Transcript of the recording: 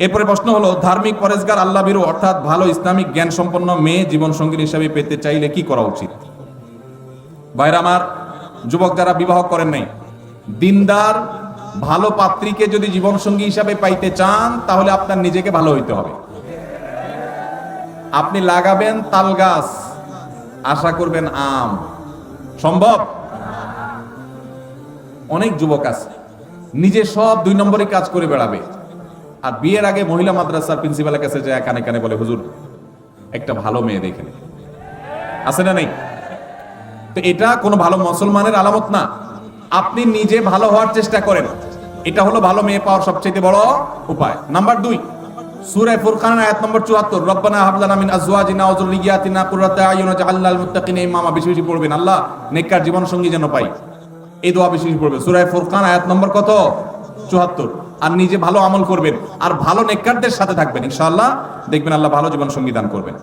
এরপরে প্রশ্ন হলো, ধার্মিক পরেজগার আল্লাহ ভীরু অর্থাৎ ভালো ইসলামিক জ্ঞান সম্পন্ন মেয়ে জীবন সঙ্গী হিসাবে পেতে চাইলে কি করা উচিত? ভাইরা আমার, যুবক যারা বিবাহ করেন নাই, দিনদার ভালো পাত্রীকে যদি জীবন সঙ্গী হিসাবে পাইতে চান তাহলে আপনার নিজেকে ভালো হইতে হবে। আপনি লাগাবেন তাল গাছ, আশা করবেন আম, সম্ভব? অনেক যুবক আছে নিজে সব 2 নম্বরই কাজ করে বেড়াবে, আর বিয়ের আগে মহিলা মাদ্রাসার প্রিন্সিপালের কাছে যায় কানে কানে বলে, হুজুর একটা ভালো মেয়ে দেখেন। আছে না নেই? তো এটা কোনো ভালো মুসলমানের আলামত না। আপনি নিজে ভালো হওয়ার চেষ্টা করেন, এটা হলো ভালো মেয়ে পাওয়ার সবচেয়ে বড় উপায়। নাম্বার 2, সূরা ফুরকান আয়াত নম্বর 74, রব্বানা হাব লানা মিন আজওয়াজিনা ওয়া যুররিয়াতিনা কুররাতা আয়ুন ওয়াজআলনা লিল মুত্তাকিনা ইমামা। বেশি বেশি পড়বেন, আল্লাহ নেককার জীবন সঙ্গী যেন পাই, এই দোয়া বেশি বেশি পড়বেন। সূরা ফুরকান আয়াত নম্বর কত? 74। আর নিজে ভালো আমল করবেন আর ভালো নেককারদের সাথে থাকবেন, ইনশাআল্লাহ দেখবেন আল্লাহ ভালো জীবন সঙ্গী দান করবেন।